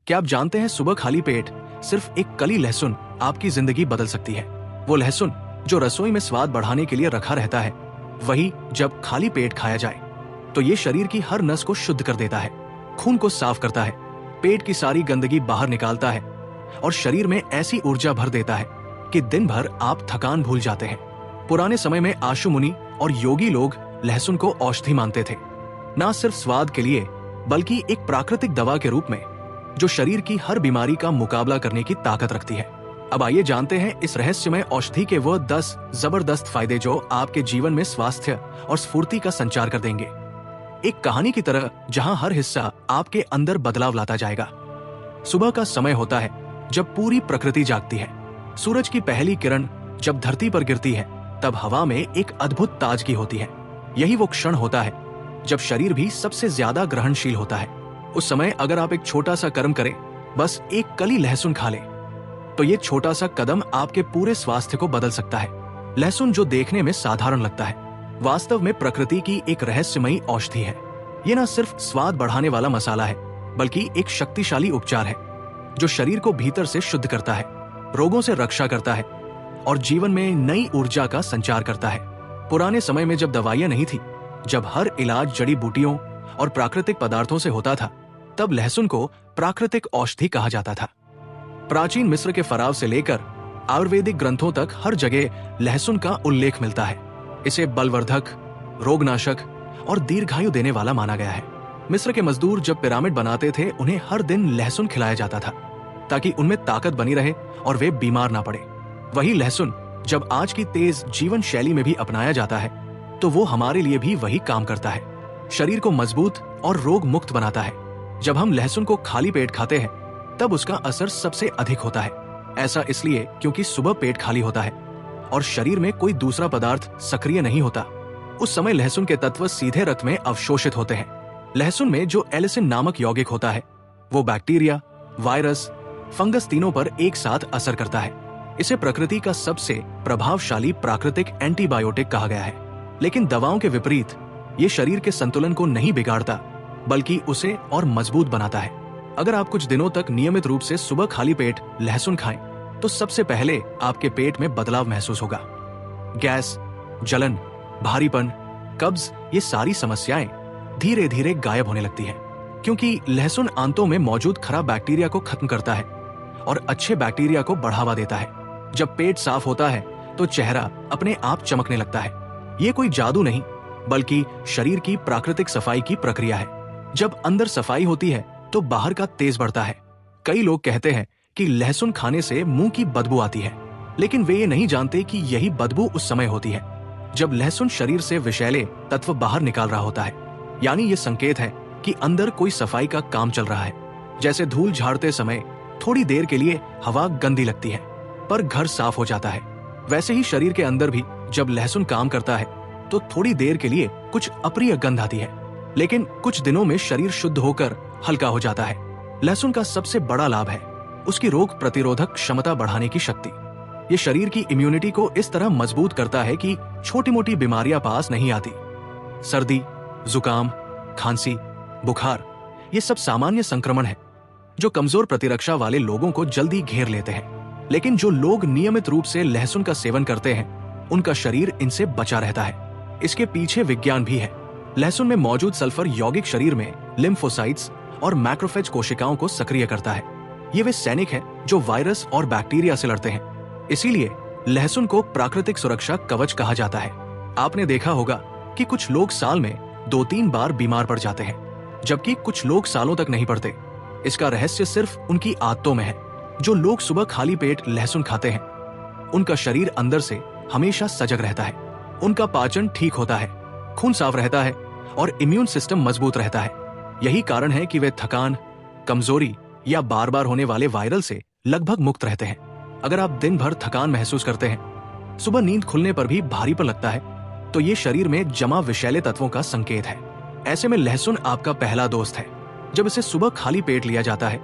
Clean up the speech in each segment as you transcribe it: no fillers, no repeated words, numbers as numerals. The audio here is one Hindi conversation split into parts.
क्या आप जानते हैं सुबह खाली पेट सिर्फ एक कली लहसुन आपकी जिंदगी बदल सकती है। वो लहसुन जो रसोई में स्वाद बढ़ाने के लिए रखा रहता है, वही जब खाली पेट खाया जाए तो ये शरीर की हर नस को शुद्ध कर देता है, खून को साफ करता है, पेट की सारी गंदगी बाहर निकालता है और शरीर में ऐसी ऊर्जा भर देता है कि दिन भर आप थकान भूल जाते हैं। पुराने समय में आशु मुनि और योगी लोग लहसुन को औषधि मानते थे, ना सिर्फ स्वाद के लिए बल्कि एक प्राकृतिक दवा के रूप में जो शरीर की हर बीमारी का मुकाबला करने की ताकत रखती है। अब आइए जानते हैं इस रहस्यमय औषधि के वो 10 जबरदस्त फायदे जो आपके जीवन में स्वास्थ्य और स्फूर्ति का संचार कर देंगे। एक कहानी की तरह जहां हर हिस्सा आपके अंदर बदलाव लाता जाएगा। सुबह का समय होता है जब पूरी प्रकृति जागती है। सूरज की पहली किरण जब धरती पर गिरती है तब हवा में एक अद्भुत ताजगी होती है। यही वो क्षण होता है जब शरीर भी सबसे ज्यादा ग्रहणशील होता है। उस समय अगर आप एक छोटा सा कर्म करें, बस एक कली लहसुन खा लें, तो ये छोटा सा कदम आपके पूरे स्वास्थ्य को बदल सकता है। लहसुन जो देखने में साधारण लगता है, वास्तव में प्रकृति की एक रहस्यमयी औषधि है। ये न सिर्फ स्वाद बढ़ाने वाला मसाला है, बल्कि एक शक्तिशाली उपचार है जो शरीर को भीतर से शुद्ध करता है, रोगों से रक्षा करता है और जीवन में नई ऊर्जा का संचार करता है। पुराने समय में जब दवाइयां नहीं थी, जब हर इलाज जड़ी बूटियों और प्राकृतिक पदार्थों से होता था, तब लहसुन को प्राकृतिक औषधि कहा जाता था। प्राचीन मिस्र के फराव से लेकर आयुर्वेदिक ग्रंथों तक हर जगह लहसुन का उल्लेख मिलता है। इसे बलवर्धक, रोगनाशक और दीर्घायु देने वाला माना गया है। मिस्र के मजदूर जब पिरामिड बनाते थे, उन्हें हर दिन लहसुन खिलाया जाता था ताकि उनमें ताकत बनी रहे और वे बीमार ना पड़े। वही लहसुन जब आज की तेज जीवन शैली में भी अपनाया जाता है, तो वो हमारे लिए भी वही काम करता है। शरीर को मजबूत और रोग मुक्त बनाता है। जब हम लहसुन को खाली पेट खाते हैं, तब उसका असर सबसे अधिक होता है। ऐसा इसलिए क्योंकि सुबह पेट खाली होता है और शरीर में कोई दूसरा पदार्थ सक्रिय नहीं होता। उस समय लहसुन के तत्व सीधे रक्त में अवशोषित होते हैं। लहसुन में जो एलिसिन नामक यौगिक होता है, वो बैक्टीरिया, वायरस, फंगस तीनों पर एक साथ असर करता है। इसे प्रकृति का सबसे प्रभावशाली प्राकृतिक एंटीबायोटिक कहा गया है। लेकिन दवाओं के विपरीत ये शरीर के संतुलन को नहीं बिगाड़ता, बल्कि उसे और मजबूत बनाता है। अगर आप कुछ दिनों तक नियमित रूप से सुबह खाली पेट लहसुन खाएं, तो सबसे पहले आपके पेट में बदलाव महसूस होगा। गैस, जलन, भारीपन, कब्ज, ये सारी समस्याएं धीरे धीरे गायब होने लगती हैं, क्योंकि लहसुन आंतों में मौजूद खराब बैक्टीरिया को खत्म करता है और अच्छे बैक्टीरिया को बढ़ावा देता है। जब पेट साफ होता है तो चेहरा अपने आप चमकने लगता है। ये कोई जादू नहीं, बल्कि शरीर की प्राकृतिक सफाई की प्रक्रिया है। जब अंदर सफाई होती है तो बाहर का तेज बढ़ता है। कई लोग कहते हैं कि लहसुन खाने से मुंह की बदबू आती है, लेकिन वे ये नहीं जानते कि यही बदबू उस समय होती है जब लहसुन शरीर से विषैले तत्व बाहर निकाल रहा होता है। यानी ये संकेत है कि अंदर कोई सफाई का काम चल रहा है। जैसे धूल झाड़ते समय थोड़ी देर के लिए हवा गंदी लगती है, पर घर साफ हो जाता है, वैसे ही शरीर के अंदर भी जब लहसुन काम करता है तो थोड़ी देर के लिए कुछ अप्रिय गंध आती है, लेकिन कुछ दिनों में शरीर शुद्ध होकर हल्का हो जाता है। लहसुन का सबसे बड़ा लाभ है उसकी रोग प्रतिरोधक क्षमता बढ़ाने की शक्ति। ये शरीर की इम्यूनिटी को इस तरह मजबूत करता है कि छोटी मोटी बीमारियां पास नहीं आती। सर्दी, जुकाम, खांसी, बुखार, ये सब सामान्य संक्रमण है जो कमजोर प्रतिरक्षा वाले लोगों को जल्दी घेर लेते हैं। लेकिन जो लोग नियमित रूप से लहसुन का सेवन करते हैं, उनका शरीर इनसे बचा रहता है। इसके पीछे विज्ञान भी है। लहसुन में मौजूद सल्फर यौगिक शरीर में लिम्फोसाइट्स और मैक्रोफेज कोशिकाओं को सक्रिय करता है। ये वे सैनिक हैं जो वायरस और बैक्टीरिया से लड़ते हैं। इसीलिए लहसुन को प्राकृतिक सुरक्षा कवच कहा जाता है। आपने देखा होगा कि कुछ लोग साल में 2-3 बार बीमार पड़ जाते हैं, जबकि कुछ लोग सालों तक नहीं पड़ते। इसका रहस्य सिर्फ उनकी आदतों में है। जो लोग सुबह खाली पेट लहसुन खाते हैं, उनका शरीर अंदर से हमेशा सजग रहता है, उनका पाचन ठीक होता है, खून साफ रहता है और इम्यून सिस्टम मजबूत रहता है। यही कारण है कि वे थकान, कमजोरी या बार बार होने वाले वायरल से लगभग मुक्त रहते हैं। अगर आप दिन भर थकान महसूस करते हैं, सुबह नींद खुलने पर भी भारीपन लगता है, तो ये शरीर में जमा विषैले तत्वों का संकेत है। ऐसे में लहसुन आपका पहला दोस्त है। जब इसे सुबह खाली पेट लिया जाता है,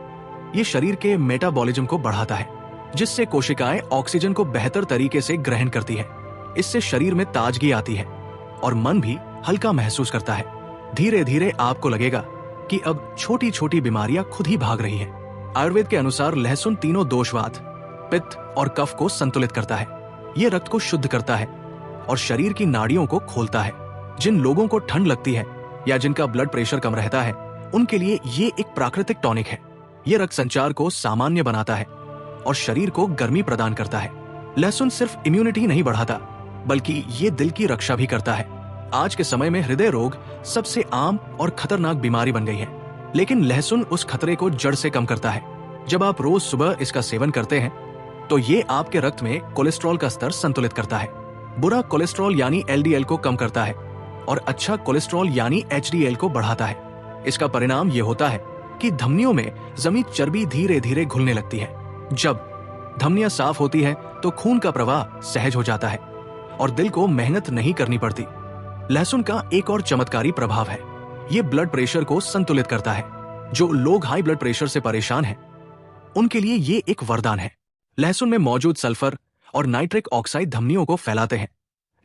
ये शरीर के मेटाबॉलिज्म को बढ़ाता है, जिससे कोशिकाएं ऑक्सीजन को बेहतर तरीके से ग्रहण करती है। इससे शरीर में ताजगी आती है और मन भी हल्का महसूस करता है। धीरे धीरे आपको लगेगा कि अब छोटी छोटी बीमारियां खुद ही भाग रही हैं। आयुर्वेद के अनुसार लहसुन तीनों दोषवात, पित्त और कफ को संतुलित करता है। ये रक्त को शुद्ध करता है और शरीर की नाड़ियों को खोलता है। जिन लोगों को ठंड लगती है या जिनका ब्लड प्रेशर कम रहता है, उनके लिए ये एक प्राकृतिक टॉनिक है। ये रक्त संचार को सामान्य बनाता है और शरीर को गर्मी प्रदान करता है। लहसुन सिर्फ इम्यूनिटी नहीं बढ़ाता, बल्कि ये दिल की रक्षा भी करता है। आज के समय में हृदय रोग सबसे आम और खतरनाक बीमारी बन गई है, लेकिन लहसुन उस खतरे को जड़ से कम करता है। जब आप रोज सुबह इसका सेवन करते हैं तो ये आपके रक्त में कोलेस्ट्रॉल का स्तर संतुलित करता है। बुरा कोलेस्ट्रॉल यानी एलडीएल को कम करता है और अच्छा कोलेस्ट्रॉल यानी एचडीएल को बढ़ाता है। इसका परिणाम ये होता है कि धमनियों में जमी चर्बी धीरे धीरे घुलने लगती है। जब धमनियां साफ होती है तो खून का प्रवाह सहज हो जाता है और दिल को मेहनत नहीं करनी पड़ती। लहसुन का एक और चमत्कारी प्रभाव है, ये ब्लड प्रेशर को संतुलित करता है। जो लोग हाई ब्लड प्रेशर से परेशान हैं, उनके लिए ये एक वरदान है। लहसुन में मौजूद सल्फर और नाइट्रिक ऑक्साइड धमनियों को फैलाते हैं,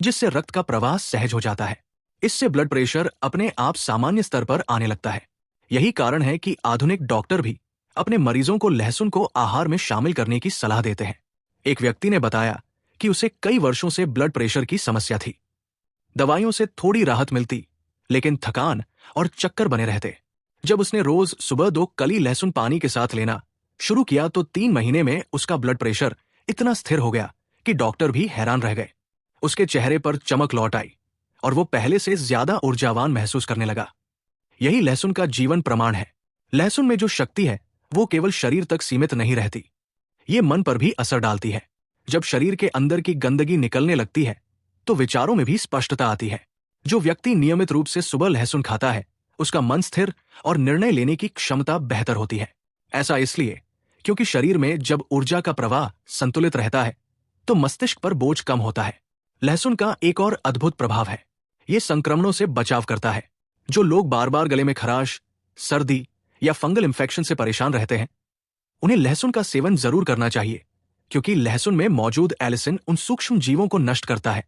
जिससे रक्त का प्रवाह सहज हो जाता है। इससे ब्लड प्रेशर अपने आप सामान्य स्तर पर आने लगता है। यही कारण है कि आधुनिक डॉक्टर भी अपने मरीजों को लहसुन को आहार में शामिल करने की सलाह देते हैं। एक व्यक्ति ने बताया कि उसे कई वर्षों से ब्लड प्रेशर की समस्या थी। दवाइयों से थोड़ी राहत मिलती, लेकिन थकान और चक्कर बने रहते। जब उसने रोज सुबह 2 कली लहसुन पानी के साथ लेना शुरू किया तो 3 महीने में उसका ब्लड प्रेशर इतना स्थिर हो गया कि डॉक्टर भी हैरान रह गए। उसके चेहरे पर चमक लौट आई और वो पहले से ज्यादा ऊर्जावान महसूस करने लगा। यही लहसुन का जीवन प्रमाण है। लहसुन में जो शक्ति है वो केवल शरीर तक सीमित नहीं रहती, ये मन पर भी असर डालती है। जब शरीर के अंदर की गंदगी निकलने लगती है तो विचारों में भी स्पष्टता आती है। जो व्यक्ति नियमित रूप से सुबह लहसुन खाता है, उसका मन स्थिर और निर्णय लेने की क्षमता बेहतर होती है। ऐसा इसलिए क्योंकि शरीर में जब ऊर्जा का प्रवाह संतुलित रहता है तो मस्तिष्क पर बोझ कम होता है। लहसुन का एक और अद्भुत प्रभाव है, ये संक्रमणों से बचाव करता है। जो लोग बार बार गले में खराश, सर्दी या फंगल इन्फेक्शन से परेशान रहते हैं, उन्हें लहसुन का सेवन जरूर करना चाहिए, क्योंकि लहसुन में मौजूद एलिसिन उन सूक्ष्म जीवों को नष्ट करता है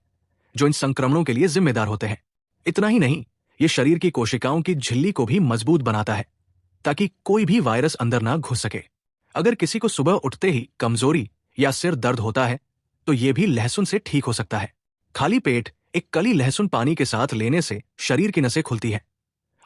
जो इन संक्रमणों के लिए जिम्मेदार होते हैं। इतना ही नहीं, ये शरीर की कोशिकाओं की झिल्ली को भी मजबूत बनाता है ताकि कोई भी वायरस अंदर ना घुस सके। अगर किसी को सुबह उठते ही कमजोरी या सिर दर्द होता है तो ये भी लहसुन से ठीक हो सकता है। खाली पेट एक कली लहसुन पानी के साथ लेने से शरीर की नसें खुलती है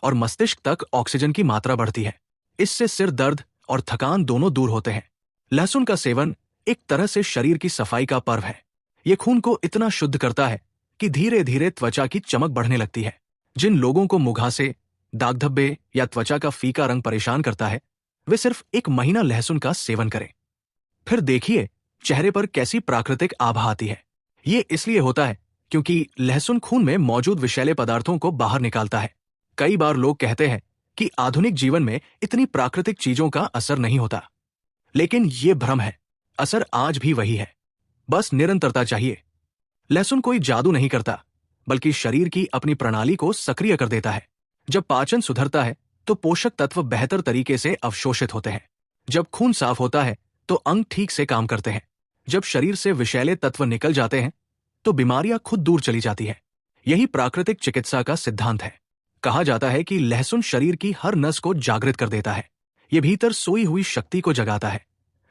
और मस्तिष्क तक ऑक्सीजन की मात्रा बढ़ती है। इससे सिर दर्द और थकान दोनों दूर होते हैं। लहसुन का सेवन एक तरह से शरीर की सफाई का पर्व है। ये खून को इतना शुद्ध करता है कि धीरे धीरे त्वचा की चमक बढ़ने लगती है। जिन लोगों को मुहासे, दाग धब्बे या त्वचा का फीका रंग परेशान करता है, वे सिर्फ 1 महीना लहसुन का सेवन करें, फिर देखिए चेहरे पर कैसी प्राकृतिक आभा आती है। ये इसलिए होता है क्योंकि लहसुन खून में मौजूद विषैले पदार्थों को बाहर निकालता है। कई बार लोग कहते हैं कि आधुनिक जीवन में इतनी प्राकृतिक चीजों का असर नहीं होता, लेकिन ये भ्रम है। असर आज भी वही है, बस निरंतरता चाहिए। लहसुन कोई जादू नहीं करता, बल्कि शरीर की अपनी प्रणाली को सक्रिय कर देता है। जब पाचन सुधरता है तो पोषक तत्व बेहतर तरीके से अवशोषित होते हैं। जब खून साफ होता है तो अंग ठीक से काम करते हैं। जब शरीर से विषैले तत्व निकल जाते हैं तो बीमारियां खुद दूर चली जाती है। यही प्राकृतिक चिकित्सा का सिद्धांत है। कहा जाता है कि लहसुन शरीर की हर नस को जागृत कर देता है। ये भीतर सोई हुई शक्ति को जगाता है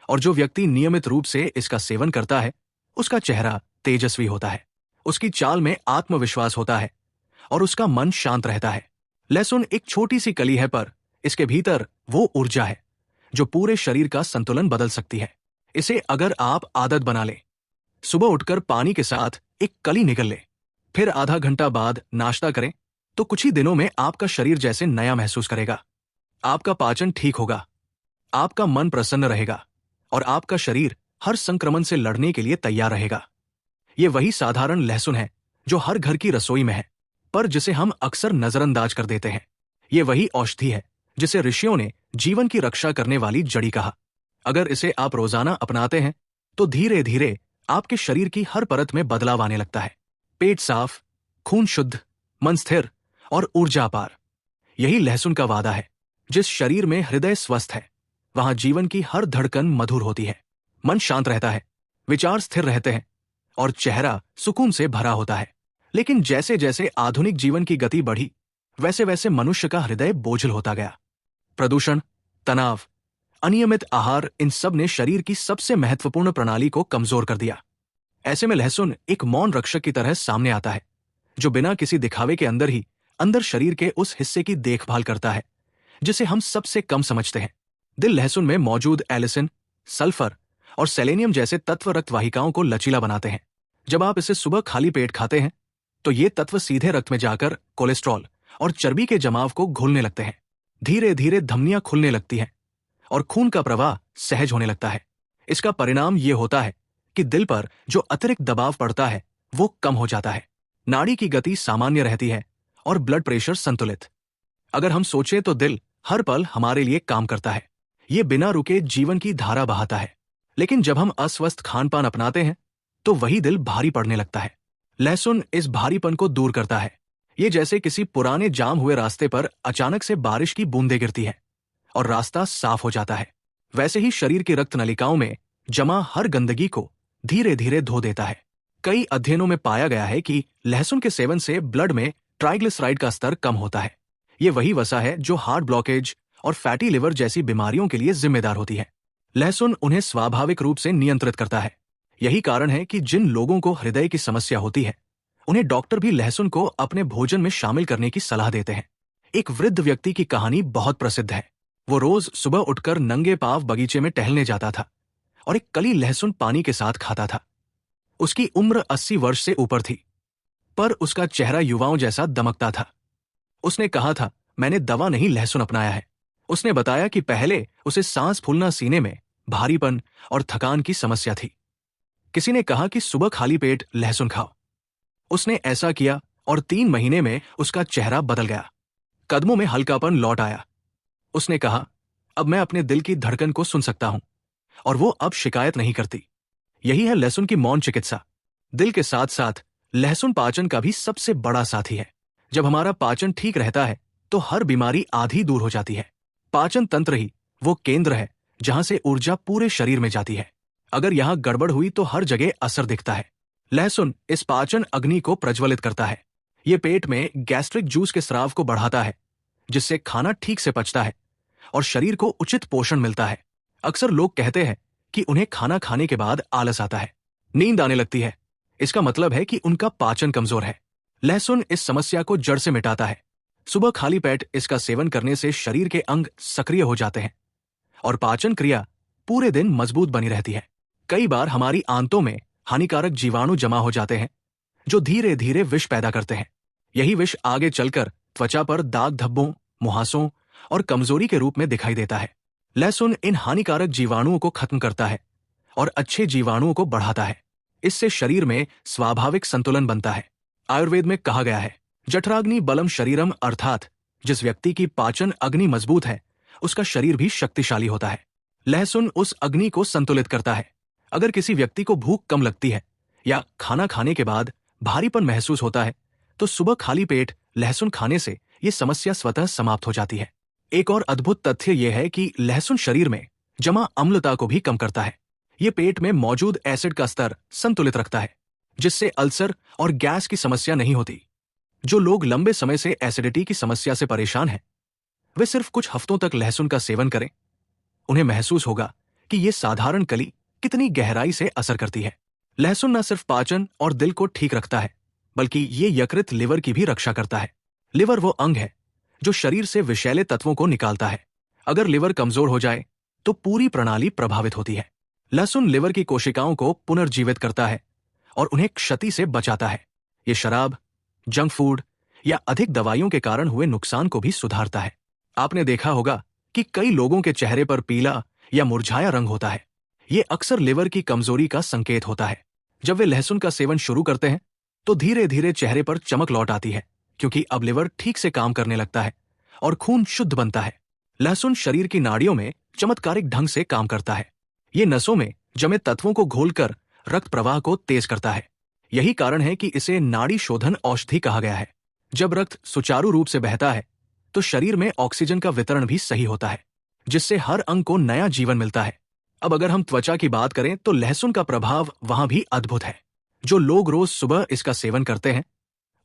और जो व्यक्ति नियमित रूप से इसका सेवन करता है, उसका चेहरा तेजस्वी होता है, उसकी चाल में आत्मविश्वास होता है और उसका मन शांत रहता है। लहसुन एक छोटी सी कली है, पर इसके भीतर वो ऊर्जा है जो पूरे शरीर का संतुलन बदल सकती है। इसे अगर आप आदत बना लें, सुबह उठकर पानी के साथ एक कली निगल लें, फिर आधा घंटा बाद नाश्ता करें, तो कुछ ही दिनों में आपका शरीर जैसे नया महसूस करेगा। आपका पाचन ठीक होगा, आपका मन प्रसन्न रहेगा और आपका शरीर हर संक्रमण से लड़ने के लिए तैयार रहेगा। ये वही साधारण लहसुन है जो हर घर की रसोई में है, पर जिसे हम अक्सर नजरअंदाज कर देते हैं। ये वही औषधि है जिसे ऋषियों ने जीवन की रक्षा करने वाली जड़ी कहा। अगर इसे आप रोजाना अपनाते हैं तो धीरे धीरे आपके शरीर की हर परत में बदलाव आने लगता है। पेट साफ, खून शुद्ध, मन स्थिर और ऊर्जा अपार। यही लहसुन का वादा है। जिस शरीर में हृदय स्वस्थ है, वहां जीवन की हर धड़कन मधुर होती है, मन शांत रहता है, विचार स्थिर रहते हैं और चेहरा सुकून से भरा होता है। लेकिन जैसे जैसे आधुनिक जीवन की गति बढ़ी, वैसे वैसे मनुष्य का हृदय बोझिल होता गया। प्रदूषण, तनाव, अनियमित आहार, इन सब ने शरीर की सबसे महत्वपूर्ण प्रणाली को कमजोर कर दिया। ऐसे में लहसुन एक मौन रक्षक की तरह सामने आता है, जो बिना किसी दिखावे के अंदर शरीर के उस हिस्से की देखभाल करता है जिसे हम सबसे कम समझते हैं। दिल लहसुन में मौजूद एलिसिन, सल्फर और सेलेनियम जैसे तत्व रक्त वाहिकाओं को लचीला बनाते हैं। जब आप इसे सुबह खाली पेट खाते हैं तो ये तत्व सीधे रक्त में जाकर कोलेस्ट्रॉल और चर्बी के जमाव को घोलने लगते हैं। धीरे धीरे धमनियां खुलने लगती हैं और खून का प्रवाह सहज होने लगता है। इसका परिणाम ये होता है कि दिल पर जो अतिरिक्त दबाव पड़ता है वो कम हो जाता है, नाड़ी की गति सामान्य रहती है और ब्लड प्रेशर संतुलित। अगर हम सोचें तो दिल हर पल हमारे लिए काम करता है, ये बिना रुके जीवन की धारा बहाता है। लेकिन जब हम अस्वस्थ खान पान अपनाते हैं तो वही दिल भारी पड़ने लगता है। लहसुन इस भारीपन को दूर करता है। ये जैसे किसी पुराने जाम हुए रास्ते पर अचानक से बारिश की बूंदें गिरती हैं और रास्ता साफ हो जाता है। वैसे ही शरीर की रक्त नलिकाओं में जमा हर गंदगी को धीरे धीरे धो देता है। कई अध्ययनों में पाया गया है कि लहसुन के सेवन से ब्लड में ट्राइग्लिसराइड का स्तर कम होता है। ये वही वसा है जो हार्ट ब्लॉकेज और फैटी लिवर जैसी बीमारियों के लिए जिम्मेदार होती है। लहसुन उन्हें स्वाभाविक रूप से नियंत्रित करता है। यही कारण है कि जिन लोगों को हृदय की समस्या होती है उन्हें डॉक्टर भी लहसुन को अपने भोजन में शामिल करने की सलाह देते हैं। एक वृद्ध व्यक्ति की कहानी बहुत प्रसिद्ध है। वो रोज सुबह उठकर नंगे पांव बगीचे में टहलने जाता था और एक कली लहसुन पानी के साथ खाता था। उसकी उम्र 80 वर्ष से ऊपर थी, पर उसका चेहरा युवाओं जैसा दमकता था। उसने कहा था, मैंने दवा नहीं लहसुन अपनाया है। उसने बताया कि पहले उसे सांस फूलना, सीने में भारीपन और थकान की समस्या थी। किसी ने कहा कि सुबह खाली पेट लहसुन खाओ। उसने ऐसा किया और 3 महीने में उसका चेहरा बदल गया। कदमों में हल्कापन लौट आया। उसने कहा, अब मैं अपने दिल की धड़कन को सुन सकता हूं और वो अब शिकायत नहीं करती। यही है लहसुन की मौन चिकित्सा। दिल के साथ साथ लहसुन पाचन का भी सबसे बड़ा साथी है। जब हमारा पाचन ठीक रहता है तो हर बीमारी आधी दूर हो जाती है। पाचन तंत्र ही वो केंद्र है जहां से ऊर्जा पूरे शरीर में जाती है। अगर यहां गड़बड़ हुई तो हर जगह असर दिखता है। लहसुन इस पाचन अग्नि को प्रज्वलित करता है। ये पेट में गैस्ट्रिक जूस के स्राव को बढ़ाता है, जिससे खाना ठीक से पचता है और शरीर को उचित पोषण मिलता है। अक्सर लोग कहते हैं कि उन्हें खाना खाने के बाद आलस आता है, नींद आने लगती है। इसका मतलब है कि उनका पाचन कमजोर है। लहसुन इस समस्या को जड़ से मिटाता है। सुबह खाली पेट इसका सेवन करने से शरीर के अंग सक्रिय हो जाते हैं और पाचन क्रिया पूरे दिन मजबूत बनी रहती है। कई बार हमारी आंतों में हानिकारक जीवाणु जमा हो जाते हैं जो धीरे धीरे विष पैदा करते हैं। यही विष आगे चलकर त्वचा पर दाग धब्बों, मुहासों और कमजोरी के रूप में दिखाई देता है। लहसुन इन हानिकारक जीवाणुओं को खत्म करता है और अच्छे जीवाणुओं को बढ़ाता है। इससे शरीर में स्वाभाविक संतुलन बनता है। आयुर्वेद में कहा गया है, जठराग्नि बलम शरीरम, अर्थात जिस व्यक्ति की पाचन अग्नि मजबूत है उसका शरीर भी शक्तिशाली होता है। लहसुन उस अग्नि को संतुलित करता है। अगर किसी व्यक्ति को भूख कम लगती है या खाना खाने के बाद भारीपन महसूस होता है तो सुबह खाली पेट लहसुन खाने से यह समस्या स्वतः समाप्त हो जाती है। एक और अद्भुत तथ्य यह है कि लहसुन शरीर में जमा अम्लता को भी कम करता है। ये पेट में मौजूद एसिड का स्तर संतुलित रखता है, जिससे अल्सर और गैस की समस्या नहीं होती। जो लोग लंबे समय से एसिडिटी की समस्या से परेशान हैं, वे सिर्फ कुछ हफ्तों तक लहसुन का सेवन करें। उन्हें महसूस होगा कि ये साधारण कली कितनी गहराई से असर करती है। लहसुन न सिर्फ पाचन और दिल को ठीक रखता है, बल्कि ये यकृत लिवर की भी रक्षा करता है। लिवर वो अंग है जो शरीर से विषैले तत्वों को निकालता है। अगर लिवर कमजोर हो जाए तो पूरी प्रणाली प्रभावित होती है। लहसुन लिवर की कोशिकाओं को पुनर्जीवित करता है और उन्हें क्षति से बचाता है। ये शराब, जंक फूड या अधिक दवाइयों के कारण हुए नुकसान को भी सुधारता है। आपने देखा होगा कि कई लोगों के चेहरे पर पीला या मुरझाया रंग होता है। ये अक्सर लिवर की कमजोरी का संकेत होता है। जब वे लहसुन का सेवन शुरू करते हैं तो धीरे धीरे चेहरे पर चमक लौट आती है, क्योंकि अब लिवर ठीक से काम करने लगता है और खून शुद्ध बनता है। लहसुन शरीर की नाड़ियों में चमत्कारिक ढंग से काम करता है। ये नसों में जमे तत्वों को घोलकर रक्त प्रवाह को तेज करता है। यही कारण है कि इसे नाड़ी शोधन औषधि कहा गया है। जब रक्त सुचारू रूप से बहता है तो शरीर में ऑक्सीजन का वितरण भी सही होता है, जिससे हर अंग को नया जीवन मिलता है। अब अगर हम त्वचा की बात करें तो लहसुन का प्रभाव वहां भी अद्भुत है। जो लोग रोज सुबह इसका सेवन करते हैं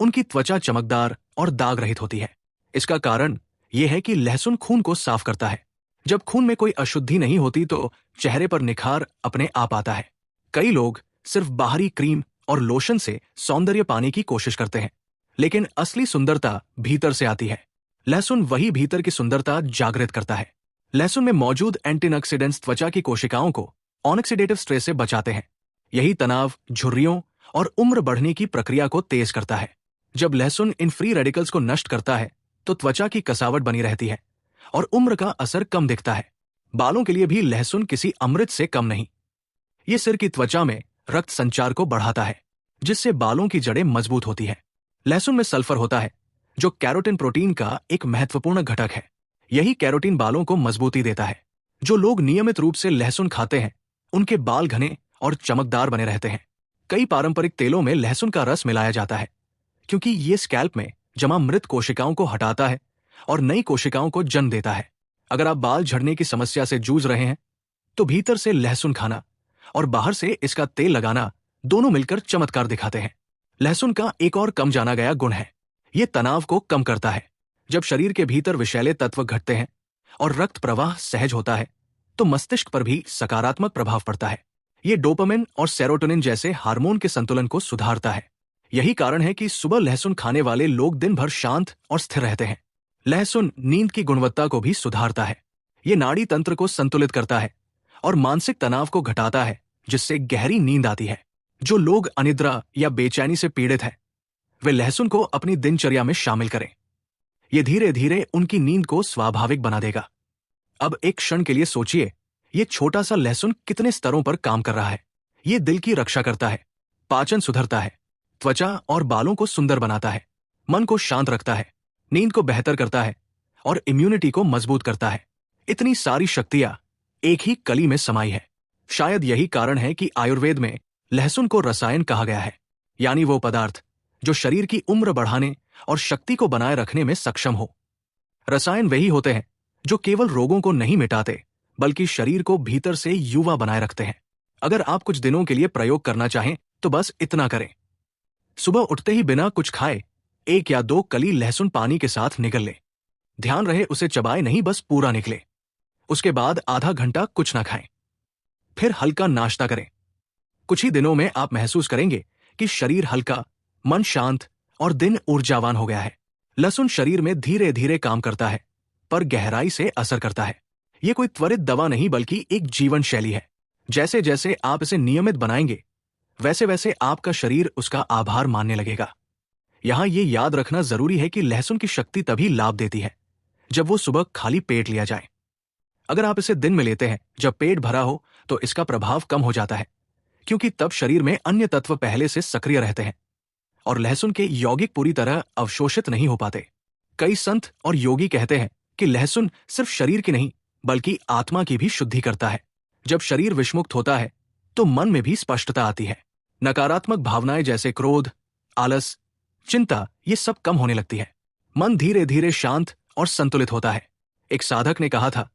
उनकी त्वचा चमकदार और दाग रहित होती है। इसका कारण यह है कि लहसुन खून को साफ करता है जब खून में कोई अशुद्धि नहीं होती तो चेहरे पर निखार अपने आप आता है। कई लोग सिर्फ बाहरी क्रीम और लोशन से सौंदर्य पाने की कोशिश करते हैं, लेकिन असली सुंदरता भीतर से आती है। लहसुन वही भीतर की सुंदरता जागृत करता है। लहसुन में मौजूद एंटीऑक्सीडेंट्स त्वचा की कोशिकाओं को ऑक्सीडेटिव स्ट्रेस से बचाते हैं। यही तनाव, झुर्रियों और उम्र बढ़ने की प्रक्रिया को तेज करता है। जब लहसुन इन फ्री रेडिकल्स को नष्ट करता है तो त्वचा की कसावट बनी रहती है और उम्र का असर कम दिखता है। बालों के लिए भी लहसुन किसी अमृत से कम नहीं। ये सिर की त्वचा में रक्त संचार को बढ़ाता है, जिससे बालों की जड़ें मजबूत होती है। लहसुन में सल्फर होता है, जो कैरोटीन प्रोटीन का एक महत्वपूर्ण घटक है। यही कैरोटीन बालों को मजबूती देता है। जो लोग नियमित रूप से लहसुन खाते हैं, उनके बाल घने और चमकदार बने रहते हैं। कई पारंपरिक तेलों में लहसुन का रस मिलाया जाता है, क्योंकि ये स्कैल्प में जमा मृत कोशिकाओं को हटाता है और नई कोशिकाओं को जन्म देता है। अगर आप बाल झड़ने की समस्या से जूझ रहे हैं, तो भीतर से लहसुन खाना और बाहर से इसका तेल लगाना दोनों मिलकर चमत्कार दिखाते हैं। लहसुन का एक और कम जाना गया गुण है, ये तनाव को कम करता है। जब शरीर के भीतर विषैले तत्व घटते हैं और रक्त प्रवाह सहज होता है, तो मस्तिष्क पर भी सकारात्मक प्रभाव पड़ता है। ये डोपामिन और सेरोटोनिन जैसे हार्मोन के संतुलन को सुधारता है। यही कारण है कि सुबह लहसुन खाने वाले लोग दिन भर शांत और स्थिर रहते हैं। लहसुन नींद की गुणवत्ता को भी सुधारता है। ये नाड़ी तंत्र को संतुलित करता है और मानसिक तनाव को घटाता है, जिससे गहरी नींद आती है। जो लोग अनिद्रा या बेचैनी से पीड़ित हैं, वे लहसुन को अपनी दिनचर्या में शामिल करें। ये धीरे धीरे उनकी नींद को स्वाभाविक बना देगा। अब एक क्षण के लिए सोचिए, ये छोटा सा लहसुन कितने स्तरों पर काम कर रहा है। ये दिल की रक्षा करता है, पाचन सुधरता है, त्वचा और बालों को सुंदर बनाता है, मन को शांत रखता है, नींद को बेहतर करता है और इम्यूनिटी को मजबूत करता है। इतनी सारी शक्तियां एक ही कली में समाई है। शायद यही कारण है कि आयुर्वेद में लहसुन को रसायन कहा गया है, यानी वो पदार्थ जो शरीर की उम्र बढ़ाने और शक्ति को बनाए रखने में सक्षम हो। रसायन वही होते हैं जो केवल रोगों को नहीं मिटाते, बल्कि शरीर को भीतर से युवा बनाए रखते हैं। अगर आप कुछ दिनों के लिए प्रयोग करना चाहें तो बस इतना करें। सुबह उठते ही बिना कुछ खाए 1 या 2 कली लहसुन पानी के साथ निगल ले। ध्यान रहे उसे चबाए नहीं, बस पूरा निकले। उसके बाद आधा घंटा कुछ ना खाएं। फिर हल्का नाश्ता करें। कुछ ही दिनों में आप महसूस करेंगे कि शरीर हल्का, मन शांत और दिन ऊर्जावान हो गया है। लहसुन शरीर में धीरे धीरे काम करता है, पर गहराई से असर करता है। ये कोई त्वरित दवा नहीं, बल्कि एक जीवन शैली है। जैसे जैसे आप इसे नियमित बनाएंगे, वैसे वैसे आपका शरीर उसका आभार मानने लगेगा। यहां ये याद रखना जरूरी है कि लहसुन की शक्ति तभी लाभ देती है जब वो सुबह खाली पेट लिया जाए। अगर आप इसे दिन में लेते हैं जब पेट भरा हो, तो इसका प्रभाव कम हो जाता है, क्योंकि तब शरीर में अन्य तत्व पहले से सक्रिय रहते हैं और लहसुन के यौगिक पूरी तरह अवशोषित नहीं हो पाते। कई संत और योगी कहते हैं कि लहसुन सिर्फ शरीर की नहीं, बल्कि आत्मा की भी शुद्धि करता है। जब शरीर विषमुक्त होता है तो मन में भी स्पष्टता आती है। नकारात्मक भावनाएं जैसे क्रोध, आलस, चिंता, ये सब कम होने लगती है। मन धीरे धीरे शांत और संतुलित होता है। एक साधक ने कहा था,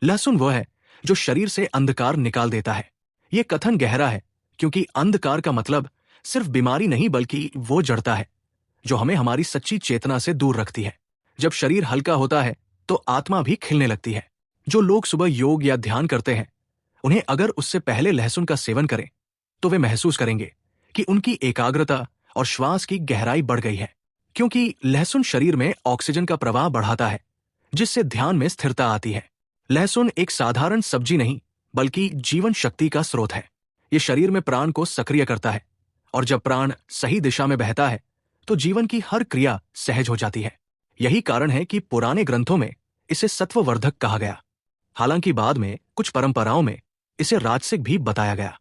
लहसुन वो है जो शरीर से अंधकार निकाल देता है। ये कथन गहरा है, क्योंकि अंधकार का मतलब सिर्फ बीमारी नहीं, बल्कि वो जड़ता है जो हमें हमारी सच्ची चेतना से दूर रखती है। जब शरीर हल्का होता है तो आत्मा भी खिलने लगती है। जो लोग सुबह योग या ध्यान करते हैं, उन्हें अगर उससे पहले लहसुन का सेवन करें तो वे महसूस करेंगे कि उनकी एकाग्रता और श्वास की गहराई बढ़ गई है, क्योंकि लहसुन शरीर में ऑक्सीजन का प्रवाह बढ़ाता है, जिससे ध्यान में स्थिरता आती है। लहसुन एक साधारण सब्जी नहीं, बल्कि जीवन शक्ति का स्रोत है। ये शरीर में प्राण को सक्रिय करता है, और जब प्राण सही दिशा में बहता है तो जीवन की हर क्रिया सहज हो जाती है। यही कारण है कि पुराने ग्रंथों में इसे सत्ववर्धक कहा गया। हालांकि बाद में कुछ परंपराओं में इसे राजसिक भी बताया गया,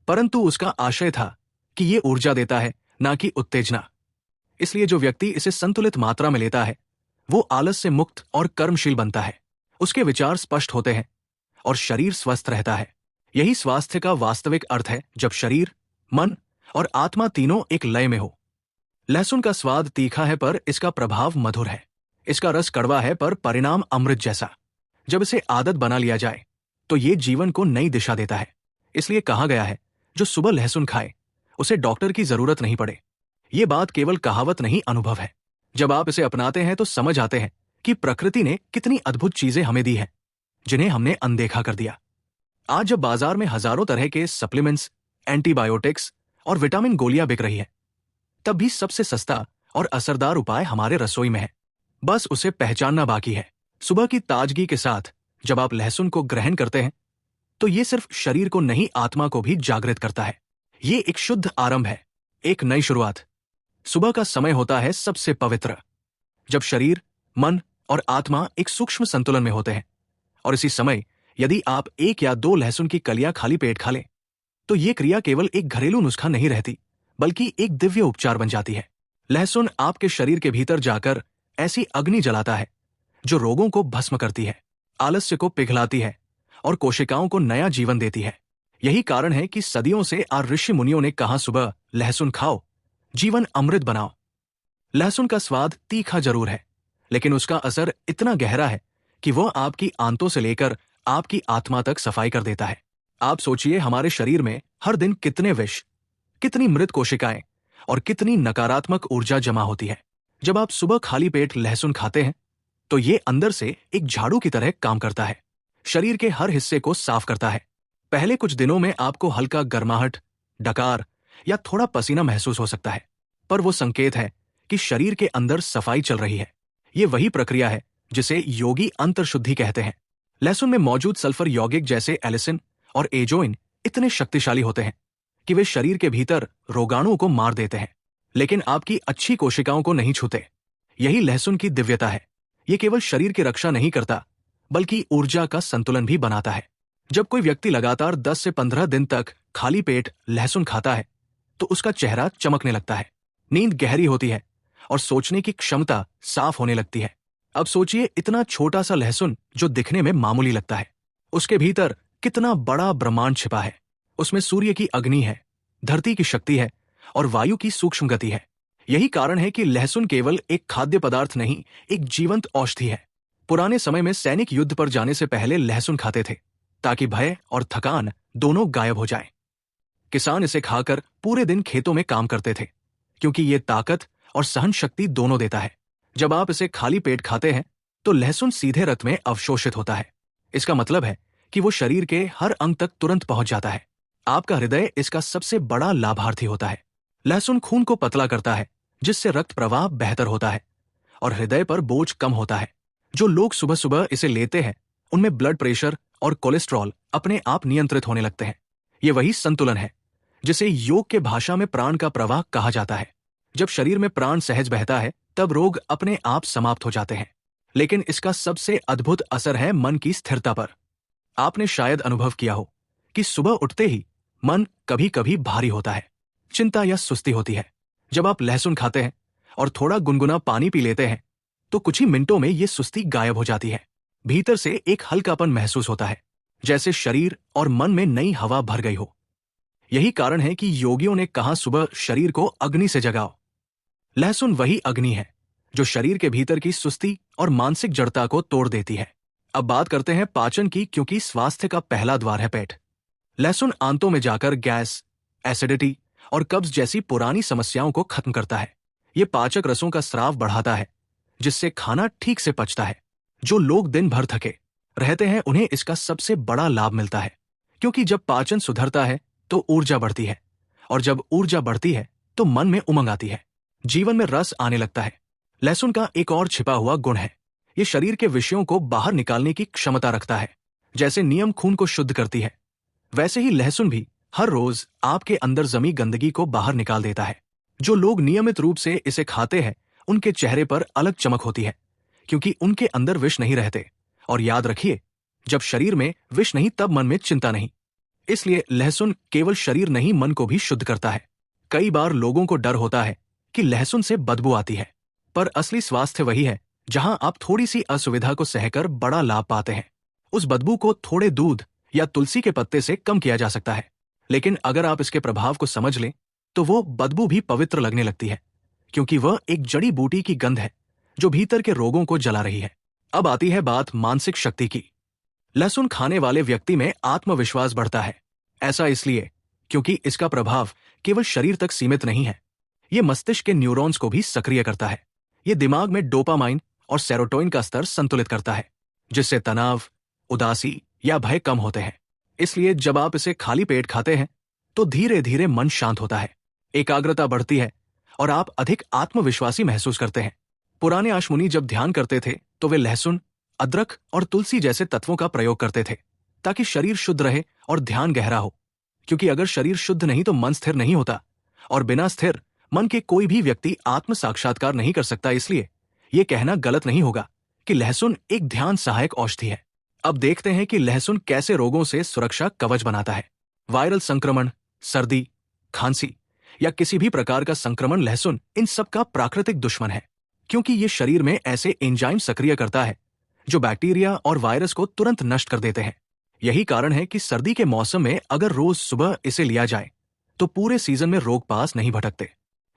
परंतु उसका आशय था कि ये ऊर्जा देता है, ना कि उत्तेजना। इसलिए जो व्यक्ति इसे संतुलित मात्रा में लेता है, वो आलस से मुक्त और कर्मशील बनता है। उसके विचार स्पष्ट होते हैं और शरीर स्वस्थ रहता है। यही स्वास्थ्य का वास्तविक अर्थ है, जब शरीर, मन और आत्मा तीनों एक लय में हो। लहसुन का स्वाद तीखा है, पर इसका प्रभाव मधुर है। इसका रस कड़वा है, पर परिणाम अमृत जैसा। जब इसे आदत बना लिया जाए तो ये जीवन को नई दिशा देता है। इसलिए कहा गया है, जो सुबह लहसुन खाए उसे डॉक्टर की जरूरत नहीं पड़े। ये बात केवल कहावत नहीं, अनुभव है। जब आप इसे अपनाते हैं तो समझ आते हैं कि प्रकृति ने कितनी अद्भुत चीजें हमें दी हैं। जिन्हें हमने अनदेखा कर दिया। आज जब बाजार में हजारों तरह के सप्लीमेंट्स, एंटीबायोटिक्स और विटामिन गोलियां बिक रही है, तब भी सबसे सस्ता और असरदार उपाय हमारे रसोई में है। बस उसे पहचानना बाकी है। सुबह की ताजगी के साथ जब आप लहसुन को ग्रहण करते हैं, तो ये सिर्फ शरीर को नहीं, आत्मा को भी जागृत करता है। ये एक शुद्ध आरंभ है, एक नई शुरुआत। सुबह का समय होता है सबसे पवित्र, जब शरीर, मन और आत्मा एक सूक्ष्म संतुलन में होते हैं। और इसी समय यदि आप 1 या 2 लहसुन की कलियां खाली पेट खा लें, तो ये क्रिया केवल एक घरेलू नुस्खा नहीं रहती, बल्कि एक दिव्य उपचार बन जाती है। लहसुन आपके शरीर के भीतर जाकर ऐसी अग्नि जलाता है जो रोगों को भस्म करती है, आलस्य को पिघलाती है और कोशिकाओं को नया जीवन देती है। यही कारण है कि सदियों से ऋषि मुनियों ने कहा, सुबह लहसुन खाओ, जीवन अमृत बनाओ। लहसुन का स्वाद तीखा जरूर है, लेकिन उसका असर इतना गहरा है कि वह आपकी आंतों से लेकर आपकी आत्मा तक सफाई कर देता है। आप सोचिए, हमारे शरीर में हर दिन कितने विष, कितनी मृत कोशिकाएं और कितनी नकारात्मक ऊर्जा जमा होती है। जब आप सुबह खाली पेट लहसुन खाते हैं, तो ये अंदर से एक झाड़ू की तरह काम करता है, शरीर के हर हिस्से को साफ करता है। पहले कुछ दिनों में आपको हल्का गर्माहट, डकार या थोड़ा पसीना महसूस हो सकता है, पर वो संकेत है कि शरीर के अंदर सफाई चल रही है। ये वही प्रक्रिया है जिसे योगी अंतर्शुद्धि कहते हैं। लहसुन में मौजूद सल्फर यौगिक जैसे एलिसिन और एजोइन इतने शक्तिशाली होते हैं कि वे शरीर के भीतर रोगाणुओं को मार देते हैं, लेकिन आपकी अच्छी कोशिकाओं को नहीं छूते। यही लहसुन की दिव्यता है। ये केवल शरीर की रक्षा नहीं करता, बल्कि ऊर्जा का संतुलन भी बनाता है। जब कोई व्यक्ति लगातार 10 से 15 दिन तक खाली पेट लहसुन खाता है, तो उसका चेहरा चमकने लगता है, नींद गहरी होती है और सोचने की क्षमता साफ होने लगती है। अब सोचिए, इतना छोटा सा लहसुन जो दिखने में मामूली लगता है, उसके भीतर कितना बड़ा ब्रह्मांड छिपा है। उसमें सूर्य की अग्नि है, धरती की शक्ति है और वायु की सूक्ष्म गति है। यही कारण है कि लहसुन केवल एक खाद्य पदार्थ नहीं, एक जीवंत औषधि है। पुराने समय में सैनिक युद्ध पर जाने से पहले लहसुन खाते थे, ताकि भय और थकान दोनों गायब हो जाएं। किसान इसे खाकर पूरे दिन खेतों में काम करते थे, क्योंकि ये ताकत और सहन शक्ति दोनों देता है। जब आप इसे खाली पेट खाते हैं, तो लहसुन सीधे रक्त में अवशोषित होता है। इसका मतलब है कि वो शरीर के हर अंग तक तुरंत पहुंच जाता है। आपका हृदय इसका सबसे बड़ा लाभार्थी होता है। लहसुन खून को पतला करता है, जिससे रक्त प्रवाह बेहतर होता है और हृदय पर बोझ कम होता है। जो लोग सुबह सुबह इसे लेते हैं, उनमें ब्लड प्रेशर और कोलेस्ट्रॉल अपने आप नियंत्रित होने लगते हैं। ये वही संतुलन है जिसे योग के भाषा में प्राण का प्रवाह कहा जाता है। जब शरीर में प्राण सहज बहता है, तब रोग अपने आप समाप्त हो जाते हैं। लेकिन इसका सबसे अद्भुत असर है मन की स्थिरता पर। आपने शायद अनुभव किया हो कि सुबह उठते ही मन कभी कभी भारी होता है, चिंता या सुस्ती होती है। जब आप लहसुन खाते हैं और थोड़ा गुनगुना पानी पी लेते हैं, तो कुछ ही मिनटों में ये सुस्ती गायब हो जाती है। भीतर से एक हल्कापन महसूस होता है, जैसे शरीर और मन में नई हवा भर गई हो। यही कारण है कि योगियों ने कहा, सुबह शरीर को अग्नि से जगाओ। लहसुन वही अग्नि है जो शरीर के भीतर की सुस्ती और मानसिक जड़ता को तोड़ देती है। अब बात करते हैं पाचन की, क्योंकि स्वास्थ्य का पहला द्वार है पेट। लहसुन आंतों में जाकर गैस, एसिडिटी और कब्ज जैसी पुरानी समस्याओं को खत्म करता है। ये पाचक रसों का स्राव बढ़ाता है, जिससे खाना ठीक से पचता है। जो लोग दिन भर थके रहते हैं, उन्हें इसका सबसे बड़ा लाभ मिलता है, क्योंकि जब पाचन सुधरता है तो ऊर्जा बढ़ती है, और जब ऊर्जा बढ़ती है तो मन में उमंग आती है, जीवन में रस आने लगता है। लहसुन का एक और छिपा हुआ गुण है, ये शरीर के विषयों को बाहर निकालने की क्षमता रखता है। जैसे नियम खून को शुद्ध करती है, वैसे ही लहसुन भी हर रोज आपके अंदर जमी गंदगी को बाहर निकाल देता है। जो लोग नियमित रूप से इसे खाते हैं, उनके चेहरे पर अलग चमक होती है, क्योंकि उनके अंदर विष नहीं रहते। और याद रखिए, जब शरीर में विष नहीं, तब मन में चिंता नहीं। इसलिए लहसुन केवल शरीर नहीं, मन को भी शुद्ध करता है। कई बार लोगों को डर होता है कि लहसुन से बदबू आती है, पर असली स्वास्थ्य वही है जहां आप थोड़ी सी असुविधा को सहकर बड़ा लाभ पाते हैं। उस बदबू को थोड़े दूध या तुलसी के पत्ते से कम किया जा सकता है, लेकिन अगर आप इसके प्रभाव को समझ लें, तो वो बदबू भी पवित्र लगने लगती है, क्योंकि वह एक जड़ी बूटी की गंध है जो भीतर के रोगों को जला रही है। अब आती है बात मानसिक शक्ति की। लहसुन खाने वाले व्यक्ति में आत्मविश्वास बढ़ता है। ऐसा इसलिए क्योंकि इसका प्रभाव केवल शरीर तक सीमित नहीं है, ये मस्तिष्क के न्यूरॉन्स को भी सक्रिय करता है। ये दिमाग में डोपामाइन और सेरोटोनिन का स्तर संतुलित करता है, जिससे तनाव, उदासी या भय कम होते हैं। इसलिए जब आप इसे खाली पेट खाते हैं तो धीरे धीरे मन शांत होता है, एकाग्रता बढ़ती है और आप अधिक आत्मविश्वासी महसूस करते हैं। पुराने आशमुनि जब ध्यान करते थे तो वे लहसुन, अदरक और तुलसी जैसे तत्वों का प्रयोग करते थे ताकि शरीर शुद्ध रहे और ध्यान गहरा हो। क्योंकि अगर शरीर शुद्ध नहीं तो मन स्थिर नहीं होता, और बिना स्थिर मन के कोई भी व्यक्ति आत्म साक्षात्कार नहीं कर सकता। इसलिए यह कहना गलत नहीं होगा कि लहसुन एक ध्यान सहायक औषधि है। अब देखते हैं कि लहसुन कैसे रोगों से सुरक्षा कवच बनाता है। वायरल संक्रमण, सर्दी, खांसी या किसी भी प्रकार का संक्रमण, लहसुन इन सब का प्राकृतिक दुश्मन है, क्योंकि ये शरीर में ऐसे एंजाइम सक्रिय करता है जो बैक्टीरिया और वायरस को तुरंत नष्ट कर देते हैं। यही कारण है कि सर्दी के मौसम में अगर रोज सुबह इसे लिया जाए तो पूरे सीजन में रोग पास नहीं भटकते।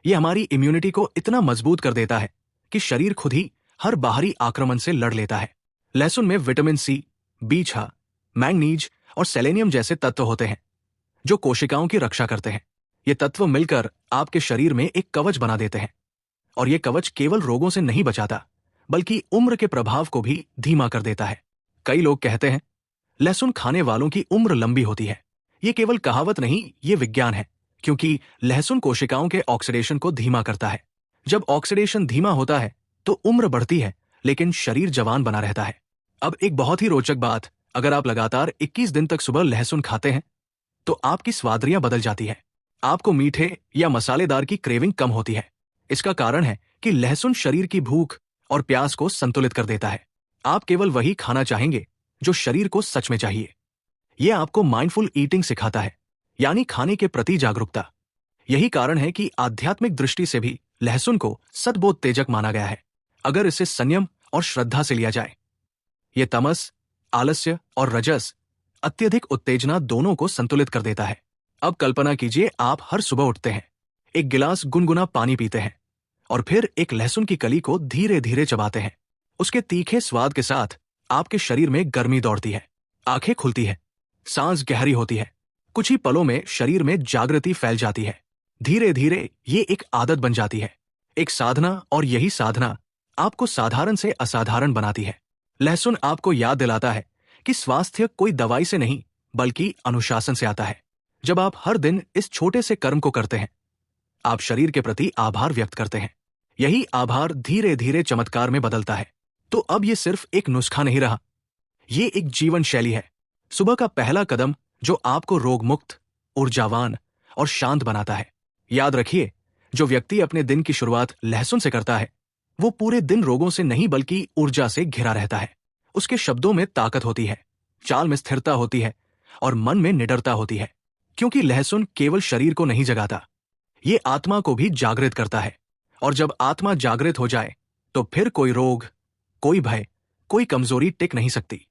ये हमारी इम्यूनिटी को इतना मजबूत कर देता है कि शरीर खुद ही हर बाहरी आक्रमण से लड़ लेता है। लहसुन में विटामिन सी, B6, मैंगनीज और सेलेनियम जैसे तत्व होते हैं जो कोशिकाओं की रक्षा करते हैं। ये तत्व मिलकर आपके शरीर में एक कवच बना देते हैं, और ये कवच केवल रोगों से नहीं बचाता बल्कि उम्र के प्रभाव को भी धीमा कर देता है। कई लोग कहते हैं लहसुन खाने वालों की उम्र लंबी होती है। ये केवल कहावत नहीं, ये विज्ञान है, क्योंकि लहसुन कोशिकाओं के ऑक्सीडेशन को धीमा करता है। जब ऑक्सीडेशन धीमा होता है तो उम्र बढ़ती है लेकिन शरीर जवान बना रहता है। अब एक बहुत ही रोचक बात, अगर आप लगातार 21 दिन तक सुबह लहसुन खाते हैं तो आपकी स्वाद्रियां बदल जाती है। आपको मीठे या मसालेदार की क्रेविंग कम होती है। इसका कारण है कि लहसुन शरीर की भूख और प्यास को संतुलित कर देता है। आप केवल वही खाना चाहेंगे जो शरीर को सच में चाहिए। यह आपको माइंडफुल ईटिंग सिखाता है, यानी खाने के प्रति जागरूकता। यही कारण है कि आध्यात्मिक दृष्टि से भी लहसुन को सद्बोधतेजक माना गया है, अगर इसे संयम और श्रद्धा से लिया जाए। यह तमस, आलस्य और रजस, अत्यधिक उत्तेजना दोनों को संतुलित कर देता है। अब कल्पना कीजिए, आप हर सुबह उठते हैं, एक गिलास गुनगुना पानी पीते हैं और फिर एक लहसुन की कली को धीरे धीरे चबाते हैं। उसके तीखे स्वाद के साथ आपके शरीर में गर्मी दौड़ती है, आंखें खुलती है, सांस गहरी होती है। कुछ ही पलों में शरीर में जागृति फैल जाती है। धीरे धीरे ये एक आदत बन जाती है, एक साधना, और यही साधना आपको साधारण से असाधारण बनाती है। लहसुन आपको याद दिलाता है कि स्वास्थ्य कोई दवाई से नहीं बल्कि अनुशासन से आता है। जब आप हर दिन इस छोटे से कर्म को करते हैं, आप शरीर के प्रति आभार व्यक्त करते हैं। यही आभार धीरे धीरे चमत्कार में बदलता है। तो अब ये सिर्फ एक नुस्खा नहीं रहा, ये एक जीवन शैली है। सुबह का पहला कदम जो आपको रोग मुक्त, ऊर्जावान और शांत बनाता है। याद रखिए, जो व्यक्ति अपने दिन की शुरुआत लहसुन से करता है वो पूरे दिन रोगों से नहीं बल्कि ऊर्जा से घिरा रहता है। उसके शब्दों में ताकत होती है, चाल में स्थिरता होती है और मन में निडरता होती है। क्योंकि लहसुन केवल शरीर को नहीं जगाता, ये आत्मा को भी जागृत करता है। और जब आत्मा जागृत हो जाए तो फिर कोई रोग, कोई भय, कोई कमजोरी टिक नहीं सकती।